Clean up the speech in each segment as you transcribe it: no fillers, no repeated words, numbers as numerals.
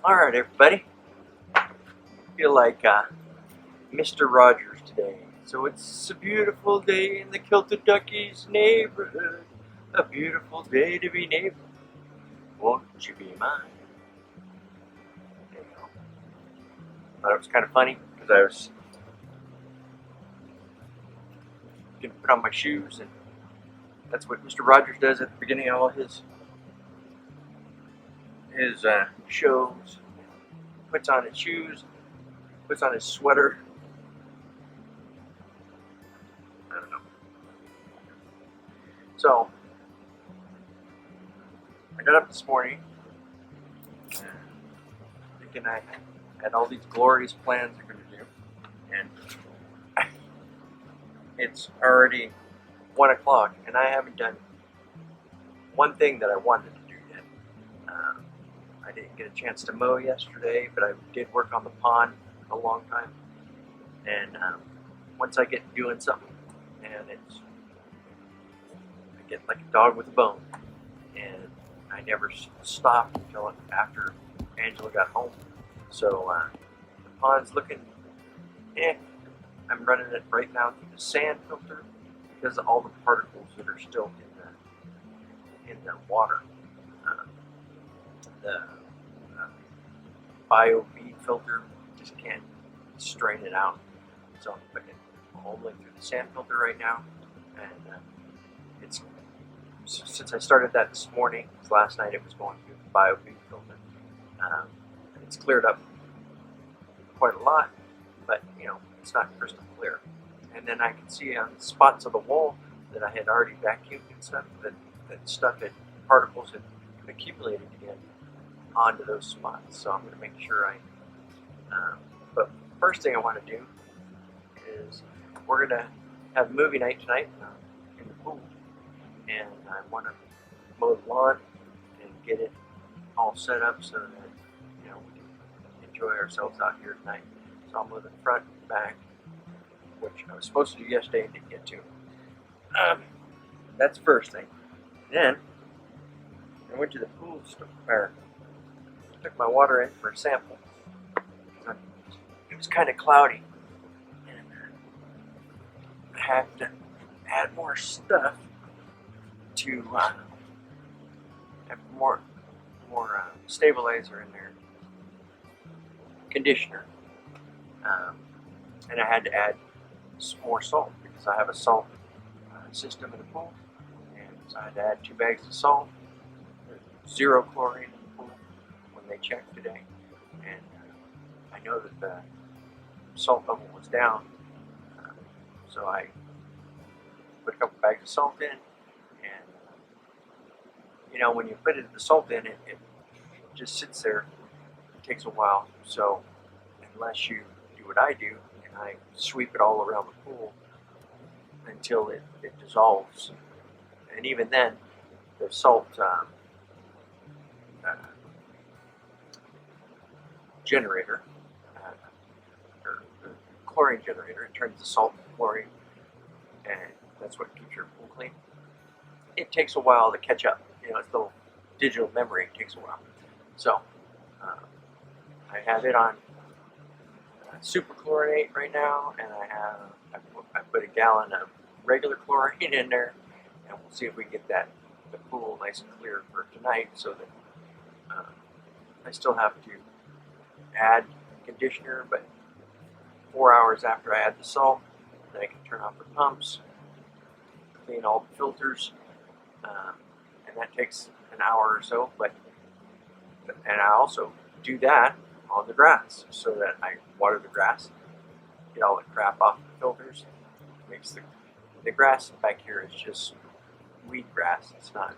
Alright, everybody. I feel like Mr. Rogers today. So it's a beautiful day in the Kilted Ducky's neighborhood. A beautiful day to be neighbor. Won't you be mine? There you go. Thought it was kind of funny because I was going to put on my shoes, and that's what Mr. Rogers does at the beginning of all his shows. Puts on his shoes, puts on his sweater. I don't know. So I got up this morning thinking I had all these glorious plans I'm going to do, and it's already 1 o'clock and I haven't done one thing that I wanted to do yet. I didn't get a chance to mow yesterday, but I did work on the pond a long time. And once I get doing something, and I get like a dog with a bone. And I never stopped until after Angela got home. So the pond's looking, I'm running it right now through the sand filter because of all the particles that are still in the water. The bio bead filter just can't strain it out, so I'm putting it all the way through the sand filter right now. And it's since I started that this morning, because last night it was going through the bio bead filter. It's cleared up quite a lot, but it's not crystal clear. And then I can see on the spots of the wall that I had already vacuumed and stuff, that stuff had particles had accumulated again onto those spots. So I'm going to make sure but first thing I want to do is we're going to have movie night tonight in the pool, and I want to mow the lawn and get it all set up so that we can enjoy ourselves out here tonight. So I'll mow the front and back, which I was supposed to do yesterday and didn't get to. That's the first thing. Then I went to the pool store. Took my water in for a sample. It was kind of cloudy, and I had to add more stuff to have more stabilizer in there, conditioner, and I had to add some more salt because I have a salt system in the pool, and so I had to add 2 bags of salt. There's 0 chlorine in the pool when they checked today, and I know that the salt level was down, so I put a couple bags of salt in, and when you put the salt in, it just sits there. It takes a while, so unless you do what I do and I sweep it all around the pool until it dissolves, and even then the salt generator, or the chlorine generator, it turns the salt into chlorine, and that's what keeps your pool clean. It takes a while to catch up. It's a little digital memory. It takes a while. So I have it on super chlorinate right now, and I put a gallon of regular chlorine in there, and we'll see if we can get the pool nice and clear for tonight, so that I still have to add conditioner, but 4 hours after I add the salt, then I can turn off the pumps, clean all the filters, and that takes an hour or so. And I also do that on the grass, so that I water the grass, get all the crap off the filters. Makes the grass back here is just weed grass. It's not.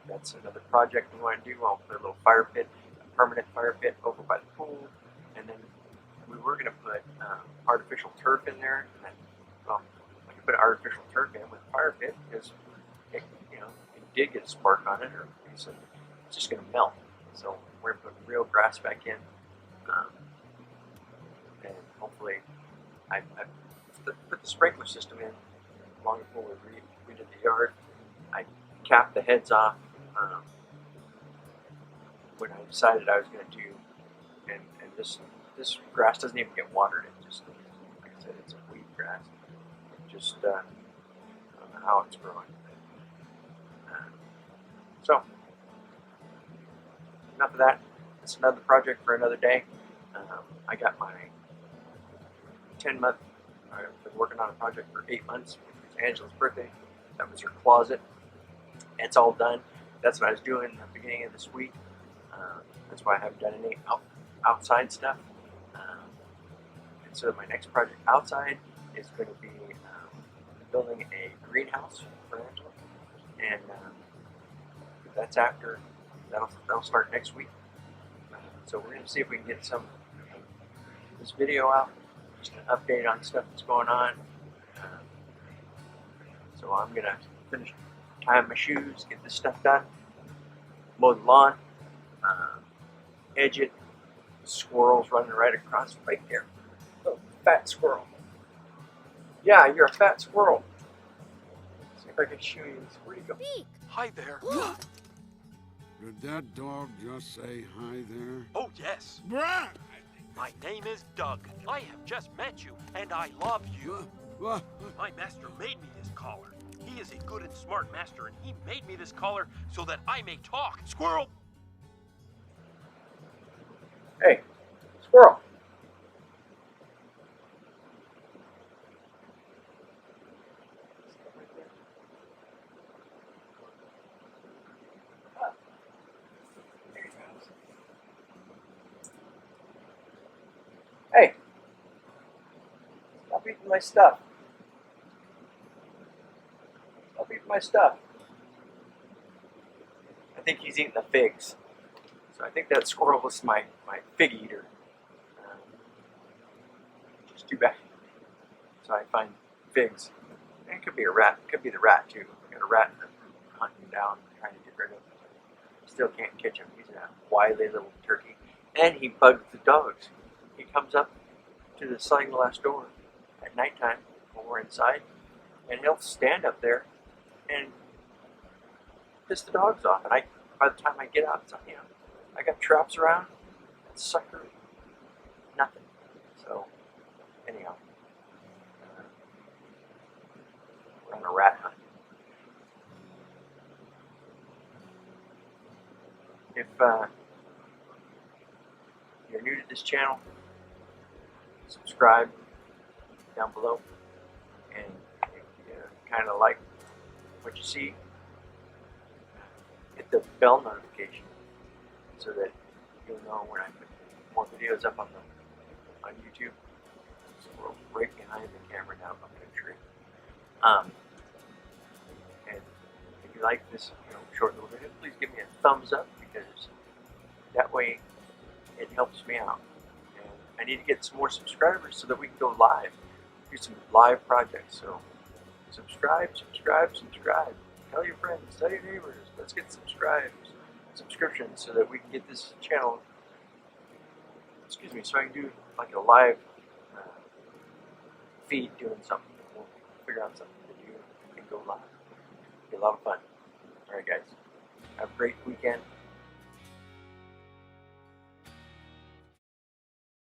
That's another project we want to do. I'll put a little fire pit, a permanent fire pit over by the pool, and then we were going to put artificial turf in there. And I could put artificial turf in with a fire pit because it did get a spark on it, or it's just going to melt. So we're going to put real grass back in, and hopefully I put the sprinkler system in long before we did the yard. I capped the heads off when I decided I was going to do, and this grass doesn't even get watered. It just, like I said, it's a weed grass. It just I don't know how it's growing. So enough of that. It's another project for another day. I got my 10-month. I've been working on a project for 8 months. It was Angela's birthday. That was her closet. It's all done. That's what I was doing at the beginning of this week. That's why I haven't done any outside stuff. And so my next project outside is going to be building a greenhouse for Angela. And that's after, that'll start next week. So we're going to see if we can get this video out, just an update on stuff that's going on. So I'm going to finish tying my shoes, get this stuff done, mow the lawn, edge it. Squirrel's running right across right there. Oh, fat squirrel. Yeah, you're a fat squirrel. Let's see if I can show you this. Where'd you go? Hi there. Did that dog just say hi there? Oh, yes. Bruh! My name is Doug. I have just met you, and I love you. My master made me this collar. He is a good and smart master, and he made me this collar so that I may talk. Squirrel! Hey, squirrel. Hey, stop eating my stuff. Stop eating my stuff. I think he's eating the figs. So I think that squirrel was my fig eater. Just too bad. So I find figs. And it could be a rat. It could be the rat too. I got a rat hunting down, trying to get rid of him. Still can't catch him. He's a wily little turkey. And he bugs the dogs. He comes up to the sliding glass door at nighttime when we're inside, and he'll stand up there and piss the dogs off. And by the time I get out, it's, I got traps around. That sucker, nothing. So anyhow, we're on a rat hunt. If you're new to this channel, subscribe down below, and if you kind of like what you see, hit the bell notification so that you'll know when I put more videos up on YouTube. So we're right behind the camera now, up in a tree. And if you like this short little video, please give me a thumbs up, because that way it helps me out. I need to get some more subscribers so that we can go live, do some live projects. So subscribe. Tell your friends, tell your neighbors. Let's get subscriptions so that we can get this channel, so I can do like a live feed doing something. We'll figure out something to do and go live. It'll be a lot of fun. Alright guys, have a great weekend.